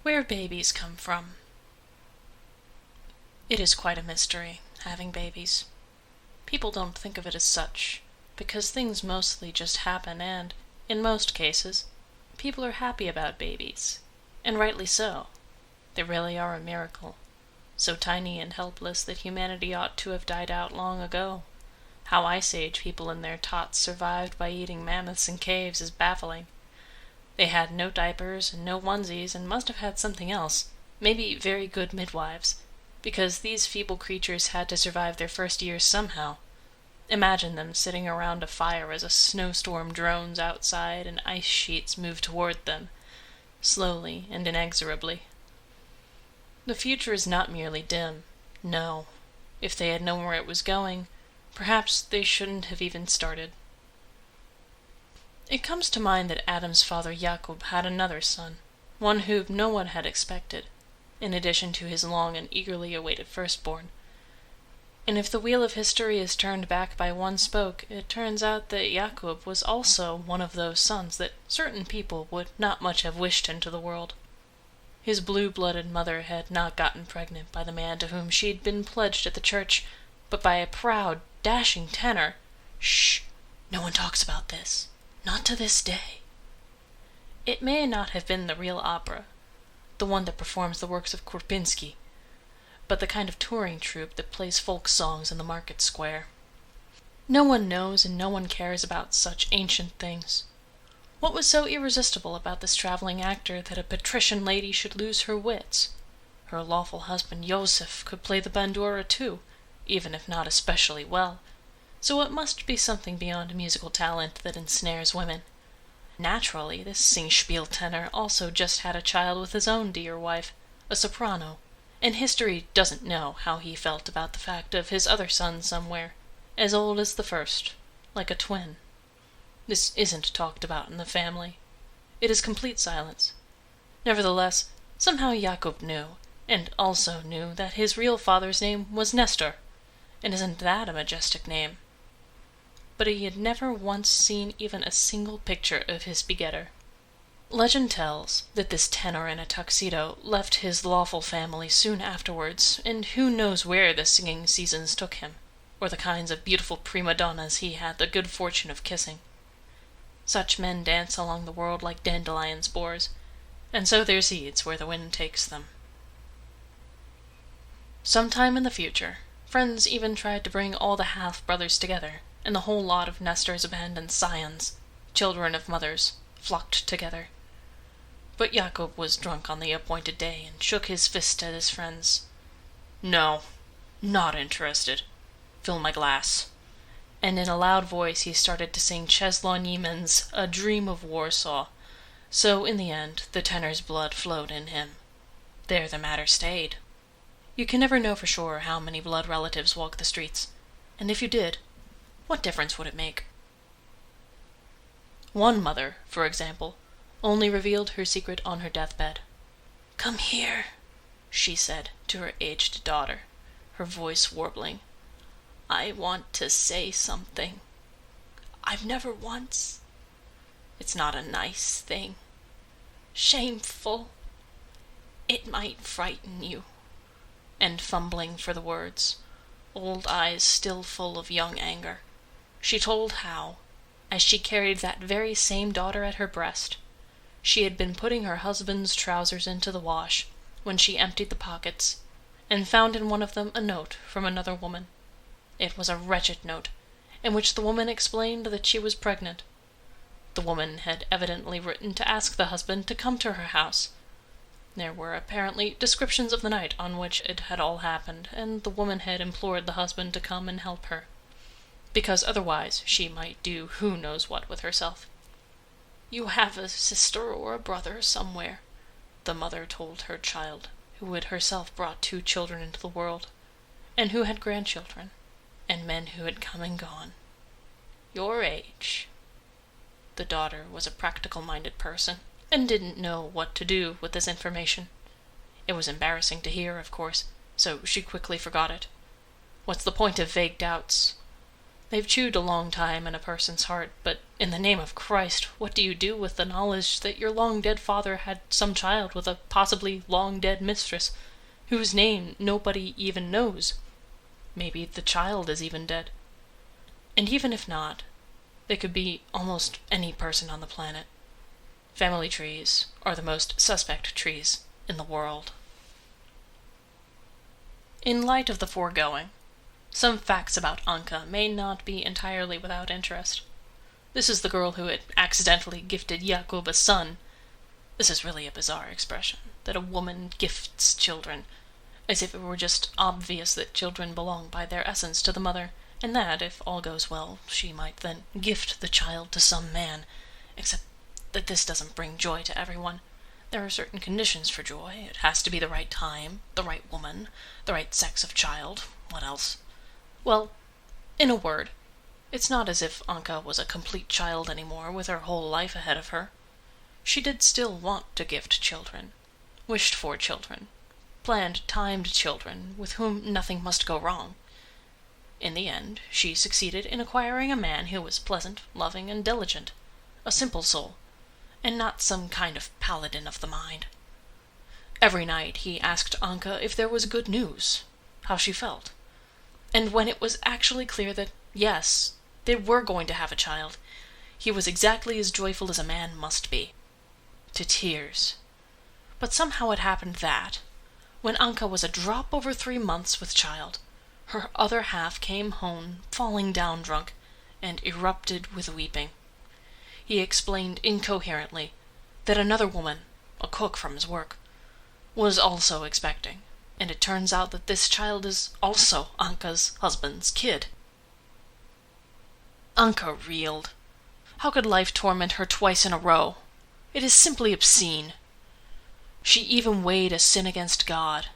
Where babies come from. It is quite a mystery, having babies. People don't think of it as such, because things mostly just happen and, in most cases, people are happy about babies, and rightly so. They really are a miracle, so tiny and helpless that humanity ought to have died out long ago. How Ice Age people and their tots survived by eating mammoths in caves is baffling. They had no diapers and no onesies and must have had something else, maybe very good midwives, because these feeble creatures had to survive their first years somehow. Imagine them sitting around a fire as a snowstorm drones outside and ice sheets move toward them, slowly and inexorably. The future is not merely dim. No. If they had known where it was going, perhaps they shouldn't have even started. It comes to mind that Adam's father Jacob had another son, one whom no one had expected, in addition to his long and eagerly awaited firstborn. And if the wheel of history is turned back by one spoke, it turns out that Jacob was also one of those sons that certain people would not much have wished into the world. His blue-blooded mother had not gotten pregnant by the man to whom she'd been pledged at the church, but by a proud, dashing tenor. Shh! No one talks about this. Not to this day. It may not have been the real opera, the one that performs the works of Kurpinski, but the kind of touring troupe that plays folk songs in the market square. No one knows and no one cares about such ancient things. What was so irresistible about this traveling actor that a patrician lady should lose her wits? Her lawful husband Joseph could play the bandura too, even if not especially well, so it must be something beyond musical talent that ensnares women. Naturally, this Singspiel tenor also just had a child with his own dear wife, a soprano, and history doesn't know how he felt about the fact of his other son somewhere, as old as the first, like a twin. This isn't talked about in the family. It is complete silence. Nevertheless, somehow Jacob knew, and also knew that his real father's name was Nestor, and isn't that a majestic name? But he had never once seen even a single picture of his begetter. Legend tells that this tenor in a tuxedo left his lawful family soon afterwards, and who knows where the singing seasons took him, or the kinds of beautiful prima donnas he had the good fortune of kissing. Such men dance along the world like dandelion spores, and sow their seeds where the wind takes them. Sometime in the future, friends even tried to bring all the half-brothers together, and the whole lot of Nestor's abandoned scions, children of mothers, flocked together. But Jacob was drunk on the appointed day and shook his fist at his friends. "No, not interested. Fill my glass." And in a loud voice he started to sing Czeslaw Niemann's A Dream of Warsaw. So in the end, the tenor's blood flowed in him. There the matter stayed. You can never know for sure how many blood relatives walk the streets, and if you did, what difference would it make? One mother, for example, only revealed her secret on her deathbed. "Come here," she said to her aged daughter, her voice warbling. "I want to say something. I've never once. It's not a nice thing. Shameful. It might frighten you." And fumbling for the words, old eyes still full of young anger, she told how, as she carried that very same daughter at her breast, she had been putting her husband's trousers into the wash when she emptied the pockets, and found in one of them a note from another woman. It was a wretched note, in which the woman explained that she was pregnant. The woman had evidently written to ask the husband to come to her house. There were apparently descriptions of the night on which it had all happened, and the woman had implored the husband to come and help her, because otherwise she might do who knows what with herself. "You have a sister or a brother somewhere," the mother told her child, who had herself brought 2 children into the world, and who had grandchildren, and men who had come and gone. "Your age." The daughter was a practical-minded person, and didn't know what to do with this information. It was embarrassing to hear, of course, so she quickly forgot it. What's the point of vague doubts? They've chewed a long time in a person's heart, but In the name of Christ, what do you do with the knowledge that your long-dead father had some child with a possibly long-dead mistress, whose name nobody even knows? Maybe the child is even dead. And even if not, they could be almost any person on the planet. Family trees are the most suspect trees in the world. In light of the foregoing, some facts about Anka may not be entirely without interest. This is the girl who had accidentally gifted Jakub a son. This is really a bizarre expression, that a woman gifts children, as if it were just obvious that children belong by their essence to the mother, and that, if all goes well, she might then gift the child to some man, except that this doesn't bring joy to everyone. There are certain conditions for joy. It has to be the right time, the right woman, the right sex of child. What else? Well, in a word, it's not as if Anka was a complete child anymore with her whole life ahead of her. She did still want to gift children, wished for children, planned timed children with whom nothing must go wrong. In the end, she succeeded in acquiring a man who was pleasant, loving, and diligent, a simple soul, and not some kind of paladin of the mind. Every night he asked Anka if there was good news, how she felt. And when it was actually clear that, yes, they were going to have a child, he was exactly as joyful as a man must be. To tears. But somehow it happened that, when Anka was a drop over 3 months with child, her other half came home falling down drunk, and erupted with weeping. He explained incoherently that another woman, a cook from his work, was also expecting, and it turns out that this child is also Anka's husband's kid. Anka reeled. How could life torment her twice in a row? It is simply obscene. She even weighed a sin against God,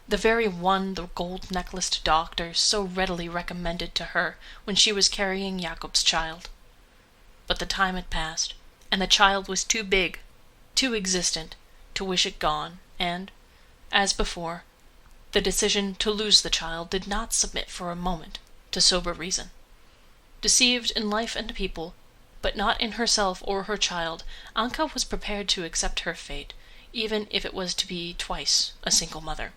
the very one the gold-necklaced doctor so readily recommended to her when she was carrying Jakob's child. But the time had passed, and the child was too big, too existent, to wish it gone, and, as before, the decision to lose the child did not submit for a moment to sober reason. Deceived in life and people, but not in herself or her child, Anka was prepared to accept her fate, even if it was to be twice a single mother.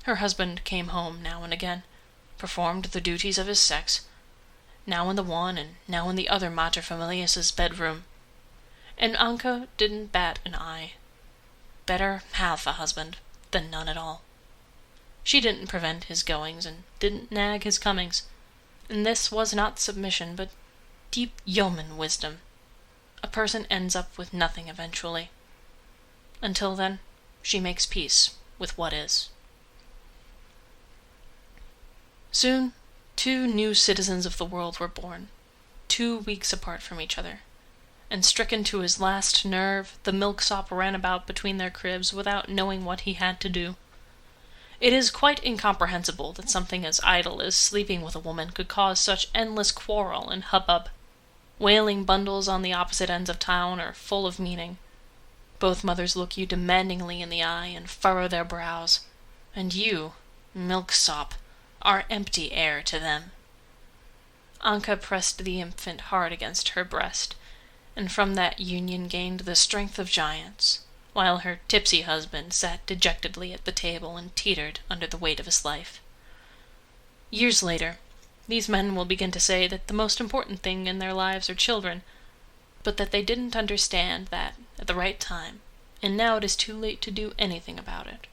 Her husband came home now and again, performed the duties of his sex, now in the one and now in the other materfamilias's bedroom. And Anka didn't bat an eye. Better have a husband than none at all. She didn't prevent his goings and didn't nag his comings, and this was not submission, but deep yeoman wisdom. A person ends up with nothing eventually. Until then, she makes peace with what is. Soon, 2 new citizens of the world were born, 2 weeks apart from each other, and stricken to his last nerve, the milksop ran about between their cribs without knowing what he had to do. It is quite incomprehensible that something as idle as sleeping with a woman could cause such endless quarrel and hubbub. Wailing bundles on the opposite ends of town are full of meaning. Both mothers look you demandingly in the eye and furrow their brows, and you, milksop, are empty air to them. Anka pressed the infant hard against her breast, and from that union gained the strength of giants, while her tipsy husband sat dejectedly at the table and teetered under the weight of his life. Years later, these men will begin to say that the most important thing in their lives are children, but that they didn't understand that at the right time, and now it is too late to do anything about it.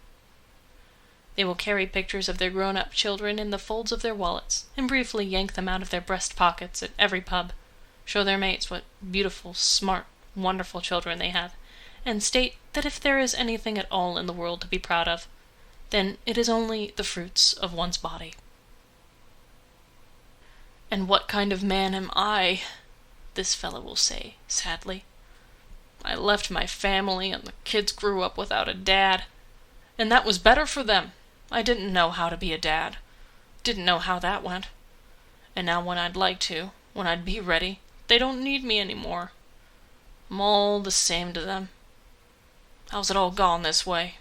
They will carry pictures of their grown-up children in the folds of their wallets, and briefly yank them out of their breast pockets at every pub, show their mates what beautiful, smart, wonderful children they have, and state that if there is anything at all in the world to be proud of, then it is only the fruits of one's body. "And what kind of man am I?" this fellow will say, sadly. "I left my family, and the kids grew up without a dad. And that was better for them. I didn't know how to be a dad. Didn't know how that went. And now when I'd like to, when I'd be ready, they don't need me anymore. I'm all the same to them. How's it all gone this way?"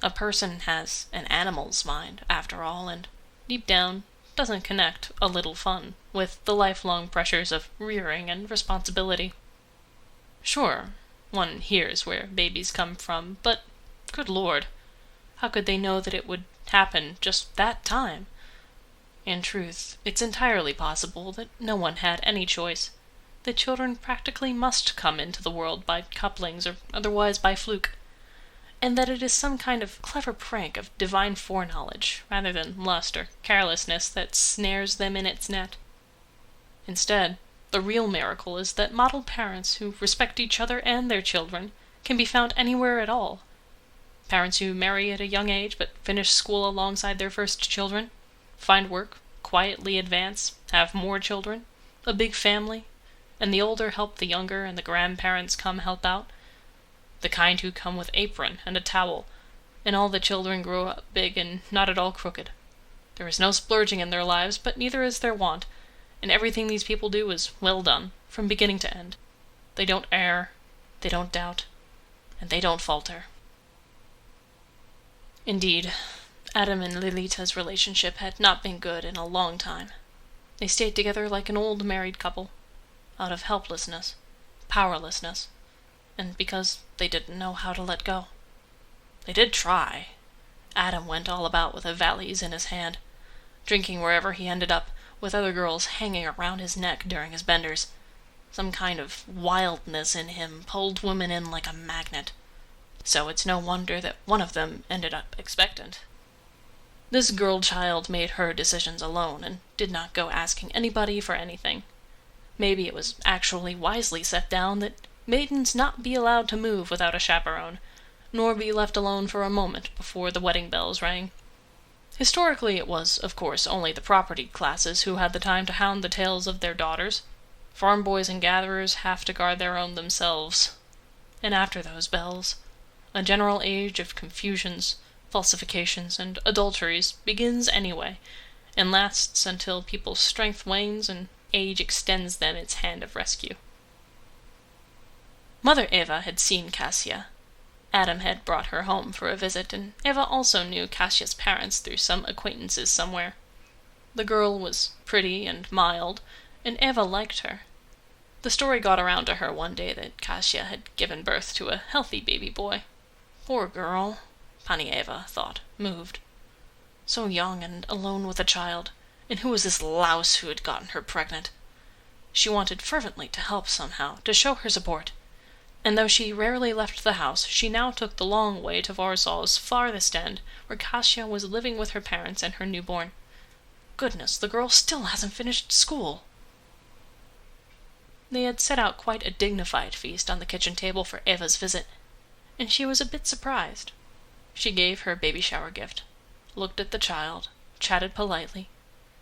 A person has an animal's mind, after all, and deep down, doesn't connect a little fun with the lifelong pressures of rearing and responsibility. Sure, one hears where babies come from, but, good Lord, how could they know that it would happen just that time? In truth, it's entirely possible that no one had any choice, that children practically must come into the world by couplings or otherwise by fluke, and that it is some kind of clever prank of divine foreknowledge, rather than lust or carelessness, that snares them in its net. Instead, the real miracle is that model parents who respect each other and their children can be found anywhere at all. Parents who marry at a young age but finish school alongside their first children, find work, quietly advance, have more children, a big family, and the older help the younger and the grandparents come help out. The kind who come with apron and a towel, and all the children grow up big and not at all crooked. There is no splurging in their lives, but neither is their want, and everything these people do is well done, from beginning to end. They don't err, they don't doubt, and they don't falter. Indeed, Adam and Lilita's relationship had not been good in a long time. They stayed together like an old married couple, out of helplessness, powerlessness, and because they didn't know how to let go. They did try. Adam went all about with a valise in his hand, drinking wherever he ended up, with other girls hanging around his neck during his benders. Some kind of wildness in him pulled women in like a magnet. So it's no wonder that one of them ended up expectant. This girl child made her decisions alone, and did not go asking anybody for anything. Maybe it was actually wisely set down that maidens not be allowed to move without a chaperone, nor be left alone for a moment before the wedding bells rang. Historically it was, of course, only the propertied classes who had the time to hound the tails of their daughters. Farm boys and gatherers have to guard their own themselves. And after those bells, a general age of confusions, falsifications, and adulteries begins anyway, and lasts until people's strength wanes and age extends them its hand of rescue. Mother Eva had seen Kasia. Adam had brought her home for a visit, and Eva also knew Kasia's parents through some acquaintances somewhere. The girl was pretty and mild, and Eva liked her. The story got around to her one day that Kasia had given birth to a healthy baby boy. Poor girl, Pani Eva thought, moved. So young and alone with a child, and who was this louse who had gotten her pregnant? She wanted fervently to help somehow, to show her support. And though she rarely left the house, she now took the long way to Warsaw's farthest end, where Kasia was living with her parents and her newborn. Goodness, the girl still hasn't finished school. They had set out quite a dignified feast on the kitchen table for Eva's visit, and she was a bit surprised. She gave her baby shower gift, looked at the child, chatted politely,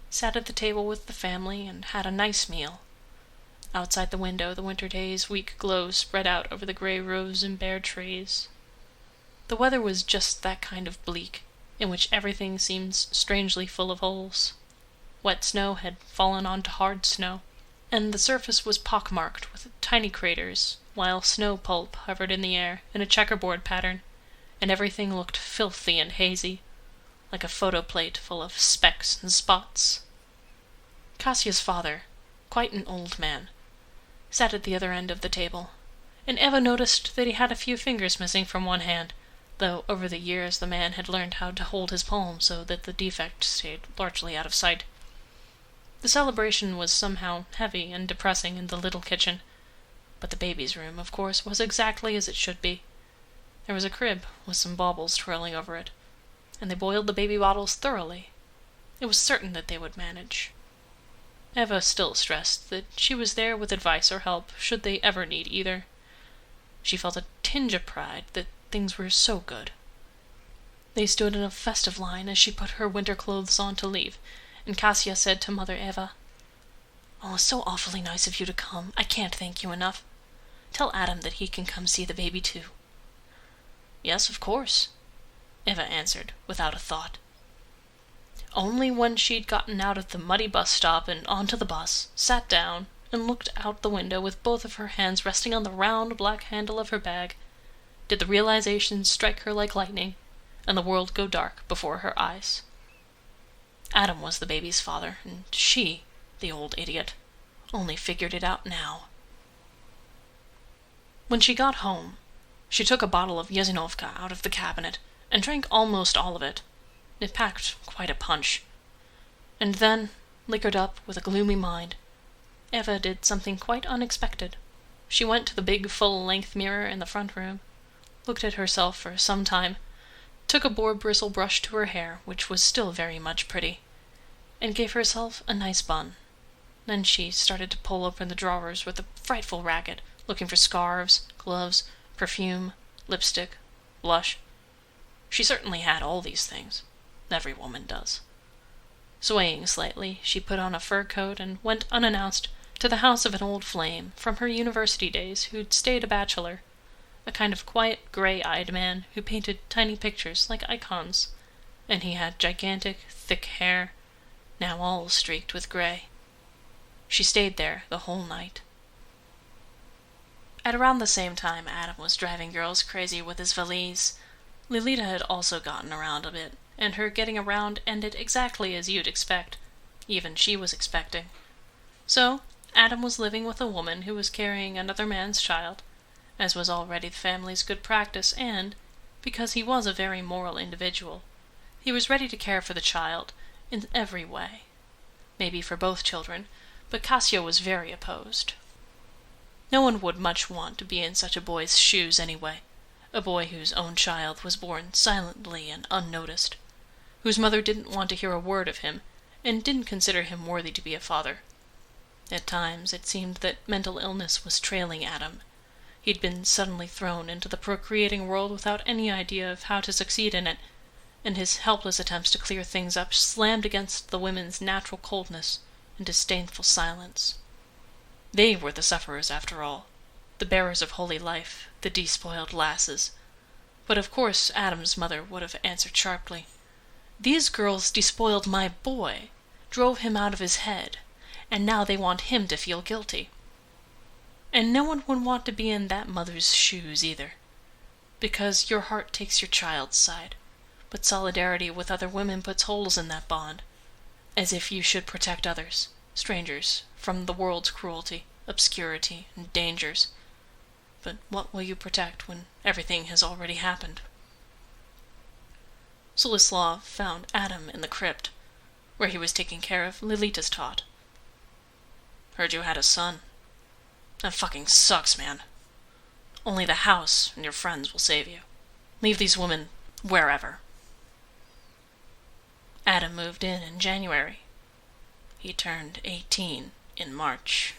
sat at the table with the family, and had a nice meal. Outside the window, the winter day's weak glow spread out over the grey rows and bare trees. The weather was just that kind of bleak, in which everything seems strangely full of holes. Wet snow had fallen onto hard snow, and the surface was pockmarked with tiny craters, while snow pulp hovered in the air in a checkerboard pattern, and everything looked filthy and hazy, like a photoplate full of specks and spots. Kasia's father, quite an old man, sat at the other end of the table, and Eva noticed that he had a few fingers missing from one hand, though over the years the man had learned how to hold his palm so that the defect stayed largely out of sight. The celebration was somehow heavy and depressing in the little kitchen, but the baby's room, of course, was exactly as it should be. There was a crib with some baubles twirling over it, and they boiled the baby bottles thoroughly. It was certain that they would manage. Eva still stressed that she was there with advice or help, should they ever need either. She felt a tinge of pride that things were so good. They stood in a festive line as she put her winter clothes on to leave, and Kasia said to Mother Eva, "Oh, so awfully nice of you to come. I can't thank you enough. Tell Adam that he can come see the baby too." "Yes, of course," Eva answered, without a thought. Only when she'd gotten out of the muddy bus stop and onto the bus, sat down, and looked out the window with both of her hands resting on the round black handle of her bag, did the realization strike her like lightning, and the world go dark before her eyes. Adam was the baby's father, and she, the old idiot, only figured it out now. When she got home, she took a bottle of Yazinovka out of the cabinet and drank almost all of it. It packed quite a punch. And then, liquored up with a gloomy mind, Eva did something quite unexpected. She went to the big full-length mirror in the front room, looked at herself for some time, took a boar bristle brush to her hair, which was still very much pretty, and gave herself a nice bun. Then she started to pull open the drawers with a frightful racket, looking for scarves, gloves, perfume, lipstick, blush. She certainly had all these things. Every woman does. Swaying slightly, she put on a fur coat and went unannounced to the house of an old flame from her university days who'd stayed a bachelor, a kind of quiet, gray-eyed man who painted tiny pictures like icons, and he had gigantic, thick hair, now all streaked with gray. She stayed there the whole night. At around the same time Adam was driving girls crazy with his valise, Lilita had also gotten around a bit, and her getting around ended exactly as you'd expect. Even she was expecting. So, Adam was living with a woman who was carrying another man's child, as was already the family's good practice, and, because he was a very moral individual, he was ready to care for the child in every way. Maybe for both children, but Cassio was very opposed. No one would much want to be in such a boy's shoes anyway, a boy whose own child was born silently and unnoticed, whose mother didn't want to hear a word of him, and didn't consider him worthy to be a father. At times it seemed that mental illness was trailing Adam. He'd been suddenly thrown into the procreating world without any idea of how to succeed in it, and his helpless attempts to clear things up slammed against the women's natural coldness and disdainful silence. They were the sufferers after all, the bearers of holy life, the despoiled lasses. But of course Adam's mother would have answered sharply, "These girls despoiled my boy, drove him out of his head, and now they want him to feel guilty." And no one would want to be in that mother's shoes either, because your heart takes your child's side, but solidarity with other women puts holes in that bond, as if you should protect others, strangers, from the world's cruelty, obscurity, and dangers. But what will you protect when everything has already happened? Solislav found Adam in the crypt, where he was taking care of Lilita's tot. "Heard you had a son. That fucking sucks, man. Only the house and your friends will save you. Leave these women wherever." Adam moved in January. He turned 18 in March.